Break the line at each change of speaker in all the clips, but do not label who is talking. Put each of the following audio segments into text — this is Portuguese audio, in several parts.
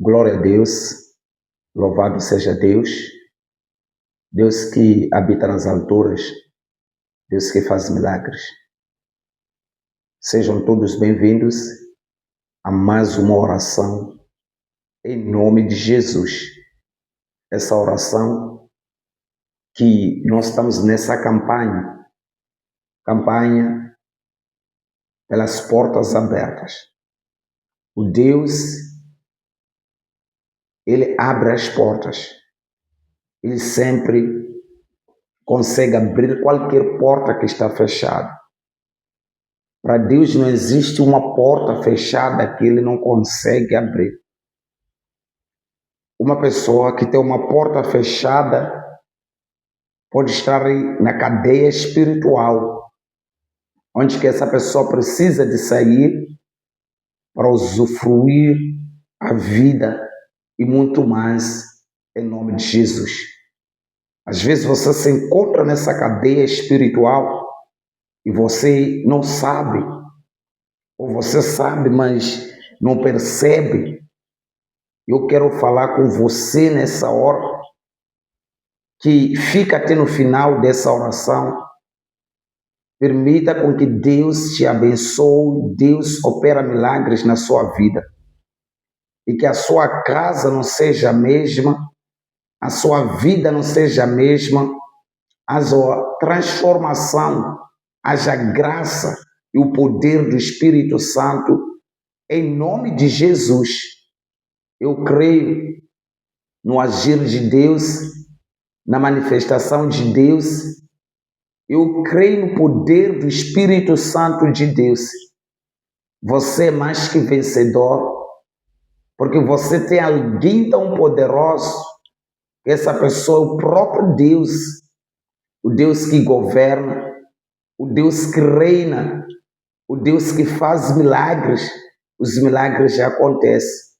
Glória a Deus, louvado seja Deus, Deus que habita nas alturas, Deus que faz milagres. Sejam todos bem-vindos a mais uma oração em nome de Jesus. Essa oração que nós estamos nessa campanha pelas portas abertas. O Deus, Ele abre as portas. Ele sempre consegue abrir qualquer porta que está fechada. Para Deus não existe uma porta fechada que Ele não consegue abrir. Uma pessoa que tem uma porta fechada pode estar na cadeia espiritual, onde que essa pessoa precisa de sair para usufruir a vida e muito mais em nome de Jesus. Às vezes você se encontra nessa cadeia espiritual e você não sabe, ou você sabe, mas não percebe. Eu quero falar com você nessa hora, que fica até no final dessa oração. Permita com que Deus te abençoe, Deus opera milagres na sua vida. E que a sua casa não seja a mesma, a sua vida não seja a mesma, a sua transformação, haja graça e o poder do Espírito Santo, em nome de Jesus. Eu creio no agir de Deus, na manifestação de Deus. Eu creio no poder do Espírito Santo de Deus. Você é mais que vencedor, porque você tem alguém tão poderoso, que essa pessoa é o próprio Deus, o Deus que governa, o Deus que reina, o Deus que faz milagres. Os milagres já acontecem.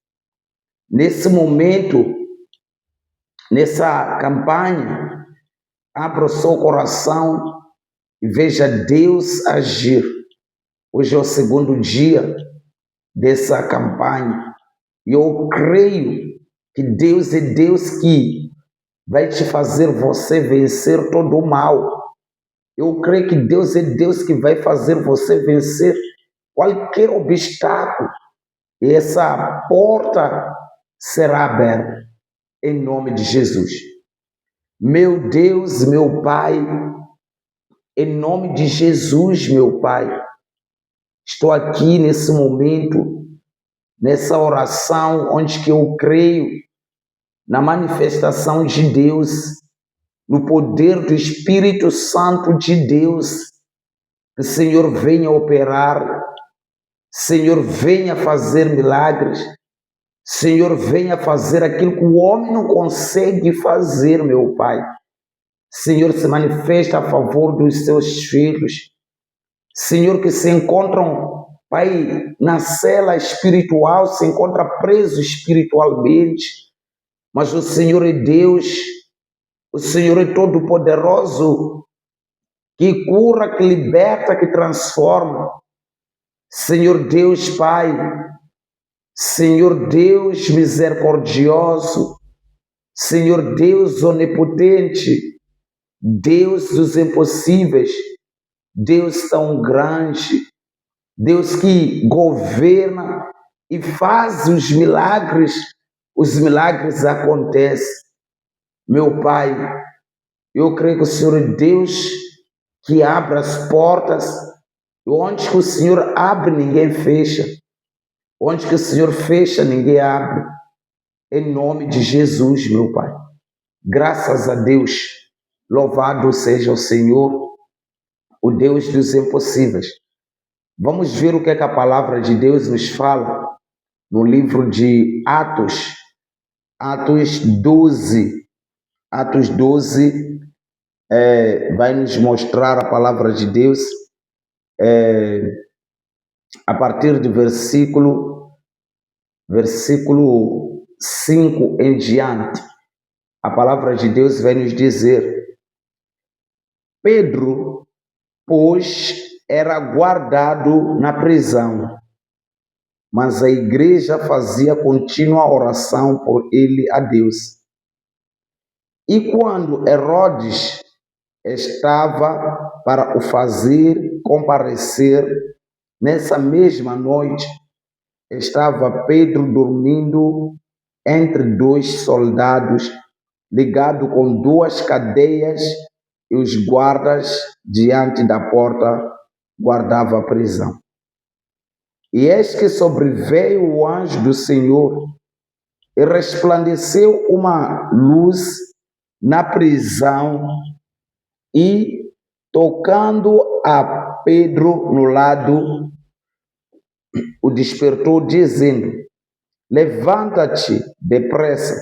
Nesse momento, nessa campanha, abra o seu coração e veja Deus agir. Hoje é o segundo dia dessa campanha e eu creio que Deus é Deus que vai te fazer você vencer todo o mal. Eu creio que Deus é Deus que vai fazer você vencer qualquer obstáculo e essa porta será aberta em nome de Jesus. Meu Deus, meu Pai, em nome de Jesus, meu Pai, estou aqui nesse momento, nessa oração, onde que eu creio na manifestação de Deus, no poder do Espírito Santo de Deus. Que o Senhor venha operar, Senhor venha fazer milagres, Senhor venha fazer aquilo que o homem não consegue fazer, meu Pai. Senhor, se manifesta a favor dos seus filhos. Senhor, que se encontram, Pai, na cela espiritual, se encontra preso espiritualmente, mas o Senhor é Deus, o Senhor é todo-poderoso, que cura, que liberta, que transforma. Senhor Deus, Pai, Senhor Deus misericordioso, Senhor Deus onipotente, Deus dos impossíveis, Deus tão grande, Deus que governa e faz os milagres acontecem. Meu Pai, eu creio que o Senhor é Deus que abre as portas, e onde que o Senhor abre, ninguém fecha. Onde que o Senhor fecha, ninguém abre. Em nome de Jesus, meu Pai. Graças a Deus. Louvado seja o Senhor, o Deus dos impossíveis. Vamos ver o que é que a palavra de Deus nos fala no livro de Atos. Atos 12. Atos 12 vai nos mostrar a palavra de Deus a partir do versículo 5 em diante. A palavra de Deus vai nos dizer: Pedro, pois, era guardado na prisão, mas a igreja fazia contínua oração por ele a Deus. E quando Herodes estava para o fazer comparecer, nessa mesma noite, estava Pedro dormindo entre dois soldados, ligado com duas cadeias, e os guardas diante da porta guardavam a prisão. E eis que sobreveio o anjo do Senhor, e resplandeceu uma luz na prisão, e, tocando a Pedro no lado, o despertou, dizendo: levanta-te depressa.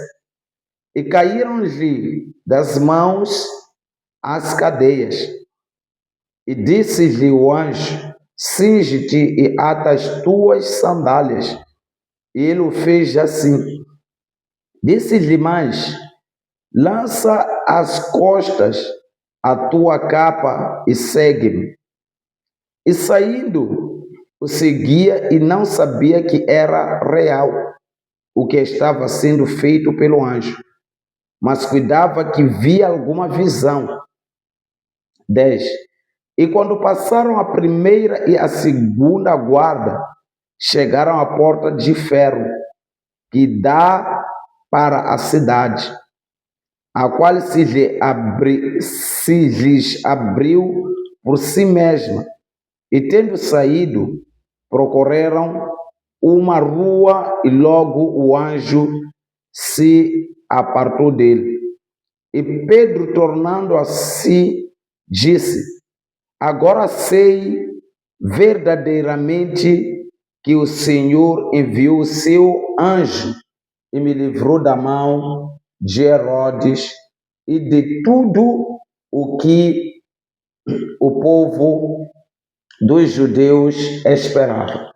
E caíram-lhe das mãos as cadeias. E disse-lhe o anjo: cinge-te e ata as tuas sandálias. E ele o fez assim. Disse-lhe mais: lança às costas a tua capa e segue-me. E saindo, o seguia e não sabia que era real o que estava sendo feito pelo anjo, mas cuidava que via alguma visão. 10. E quando passaram a primeira e a segunda guarda, chegaram à porta de ferro que dá para a cidade, a qual se lhes abriu por si mesma. E tendo saído, procuraram uma rua e logo o anjo se apartou dele. E Pedro, tornando a si, disse: agora sei verdadeiramente que o Senhor enviou o seu anjo e me livrou da mão de Herodes e de tudo o que o povo dos judeus esperava.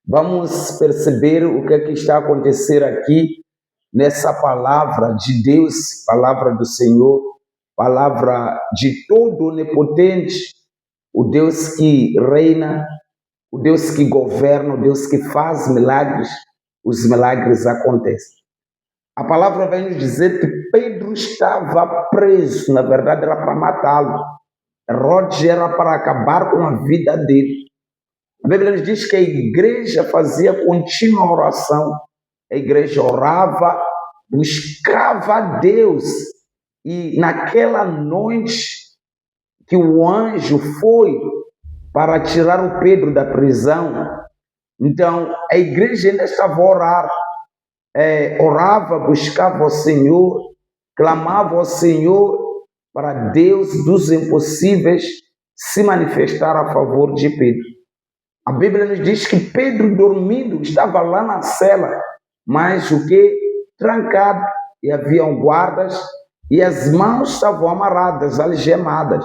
Vamos perceber o que está a acontecer aqui nessa palavra de Deus, palavra do Senhor, palavra de todo onipotente, o Deus que reina, o Deus que governa, o Deus que faz milagres. Os milagres acontecem. A palavra vem nos dizer que Pedro estava preso, na verdade era para matá-lo. Herodes era para acabar com a vida dele. A Bíblia nos diz que a igreja fazia contínua oração. A igreja orava, buscava a Deus. E naquela noite que o anjo foi para tirar o Pedro da prisão, então a igreja ainda estava a orar. Orava, buscava o Senhor, clamava ao Senhor para Deus dos impossíveis se manifestar a favor de Pedro. A Bíblia nos diz que Pedro, dormindo, estava lá na cela, mas o que? Trancado, e haviam guardas, e as mãos estavam amarradas, algemadas.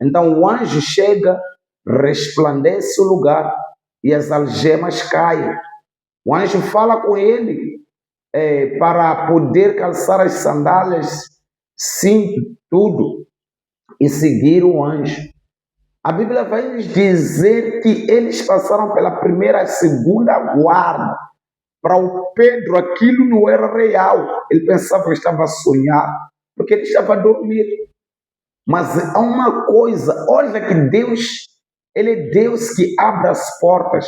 Então o anjo chega, resplandece o lugar, e as algemas caem. O anjo fala com ele para poder calçar as sandálias, cinto, tudo, e seguir o anjo. A Bíblia vai nos dizer que eles passaram pela primeira e segunda guarda. Para o Pedro aquilo não era real. Ele pensava que estava a sonhar, porque ele estava a dormir. Mas há uma coisa, olha que Deus, Ele é Deus que abre as portas.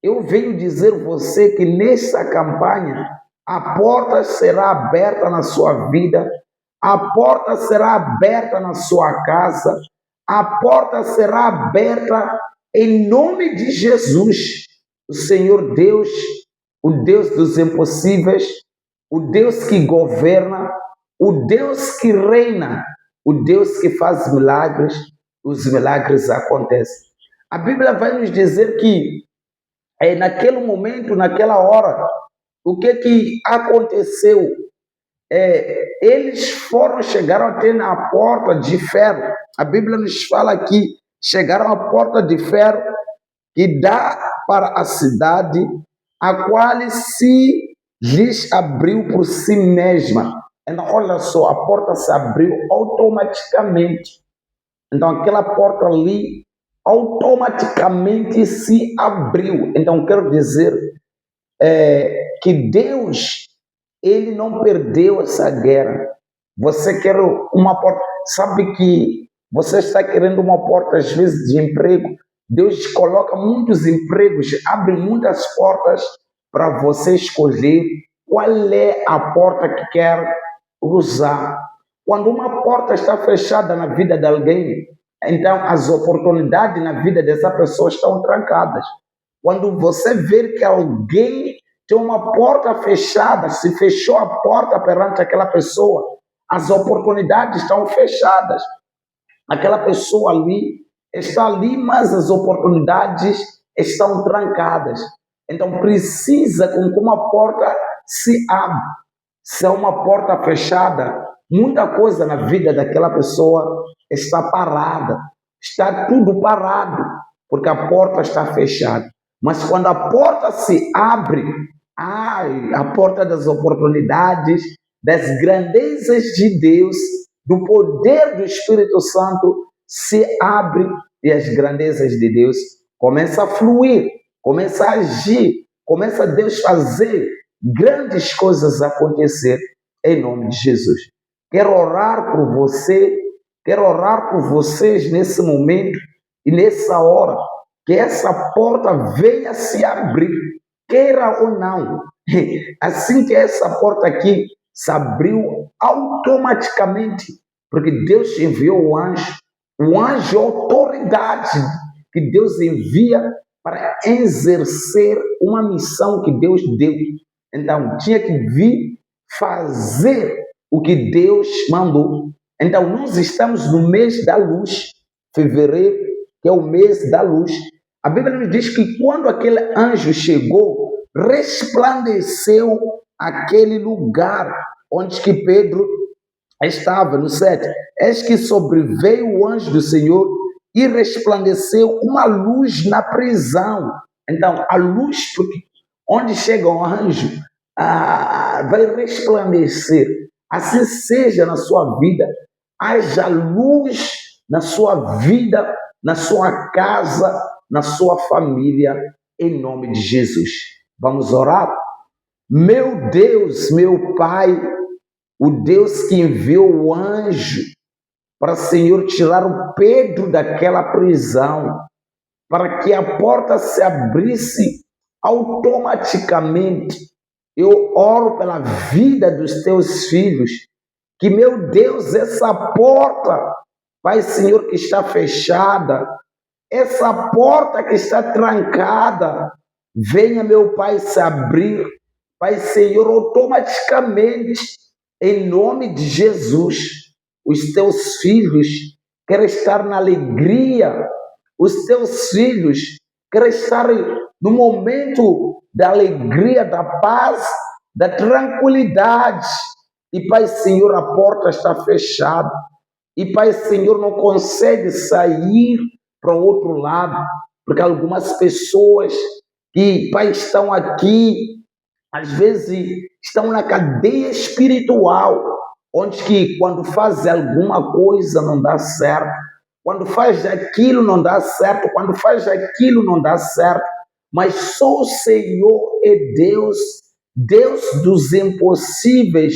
Eu venho dizer a você que nessa campanha a porta será aberta na sua vida, a porta será aberta na sua casa, a porta será aberta em nome de Jesus. O Senhor Deus, o Deus dos impossíveis, o Deus que governa, o Deus que reina, o Deus que faz milagres, os milagres acontecem. A Bíblia vai nos dizer que naquele momento, naquela hora, o que aconteceu? Eles chegaram até na porta de ferro. A Bíblia nos fala que chegaram à porta de ferro que dá para a cidade, a qual se lhes abriu por si mesma. Então, olha só, a porta se abriu automaticamente. Então, aquela porta ali, automaticamente se abriu. Então, quero dizer que Deus, Ele não perdeu essa guerra. Você quer uma porta, sabe que você está querendo uma porta, às vezes, de emprego. Deus coloca muitos empregos, abre muitas portas para você escolher qual é a porta que quer usar. Quando uma porta está fechada na vida de alguém, então as oportunidades na vida dessa pessoa estão trancadas. Quando você vê que alguém tem uma porta fechada, se fechou a porta perante aquela pessoa, as oportunidades estão fechadas. Aquela pessoa ali está ali, mas as oportunidades estão trancadas. Então precisa com que uma porta se abra. Se é uma porta fechada, muita coisa na vida daquela pessoa está parada. Está tudo parado, porque a porta está fechada. Mas quando a porta se abre, a porta das oportunidades, das grandezas de Deus, do poder do Espírito Santo se abre e as grandezas de Deus começam a fluir, começam a agir, começa Deus fazer grandes coisas acontecer em nome de Jesus. Quero orar por você, quero orar por vocês nesse momento e nessa hora, que essa porta venha se abrir, queira ou não. Assim que essa porta aqui se abriu automaticamente, porque Deus enviou o anjo é autoridade que Deus envia para exercer uma missão que Deus deu. Então, tinha que vir fazer o que Deus mandou. Então, nós estamos no mês da luz, fevereiro, que é o mês da luz. A Bíblia nos diz que quando aquele anjo chegou, resplandeceu aquele lugar onde que Pedro estava, no 7. Eis que sobreveio o anjo do Senhor e resplandeceu uma luz na prisão. Então, a luz, onde chega o anjo, vai resplandecer. Assim seja na sua vida. Haja luz na sua vida, na sua casa, na sua família, em nome de Jesus. Vamos orar? Meu Deus, meu Pai, o Deus que enviou o anjo para, Senhor, tirar o Pedro daquela prisão, para que a porta se abrisse automaticamente. Eu oro pela vida dos teus filhos, que, meu Deus, essa porta, Pai, Senhor, que está fechada, essa porta que está trancada, venha, meu Pai, se abrir, Pai, Senhor, automaticamente, em nome de Jesus. Os teus filhos querem estar na alegria, os teus filhos querem estar no momento da alegria, da paz, da tranquilidade. E, Pai, Senhor, a porta está fechada. E, Pai, Senhor, não consegue sair para o outro lado, porque algumas pessoas que, Pai, estão aqui, às vezes estão na cadeia espiritual, onde que quando faz alguma coisa não dá certo, quando faz aquilo não dá certo, quando faz aquilo não dá certo, mas só o Senhor é Deus, Deus dos impossíveis,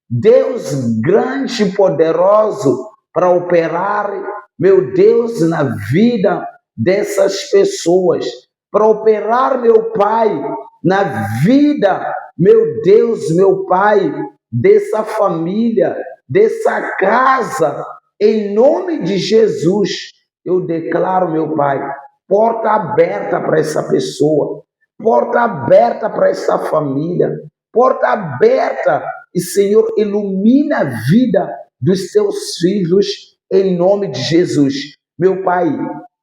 Deus grande e poderoso para operar, meu Deus, na vida dessas pessoas, para operar, meu Pai, na vida, meu Deus, meu Pai, dessa família, dessa casa, em nome de Jesus, eu declaro, meu Pai, porta aberta para essa pessoa, porta aberta para essa família, porta aberta, e, Senhor, ilumina a vida dos teus filhos, em nome de Jesus. Meu Pai,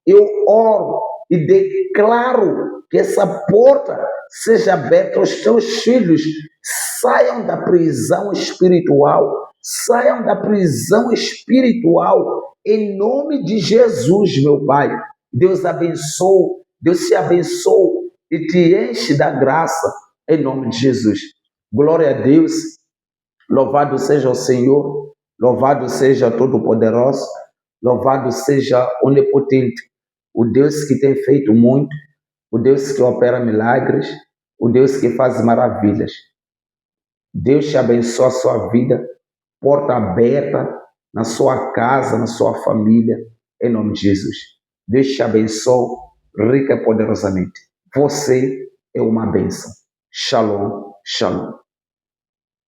eu oro e declaro que essa porta seja aberta aos teus filhos, saiam da prisão espiritual, saiam da prisão espiritual, em nome de Jesus, meu Pai. Deus abençoe, Deus te abençoe e te enche da graça, em nome de Jesus. Glória a Deus, louvado seja o Senhor, louvado seja Todo-Poderoso, louvado seja Onipotente. o Deus que tem feito muito, o Deus que opera milagres, o Deus que faz maravilhas. Deus te abençoe a sua vida, porta aberta na sua casa, na sua família, em nome de Jesus. Deus te abençoe rica e poderosamente. Você é uma bênção. Shalom, shalom.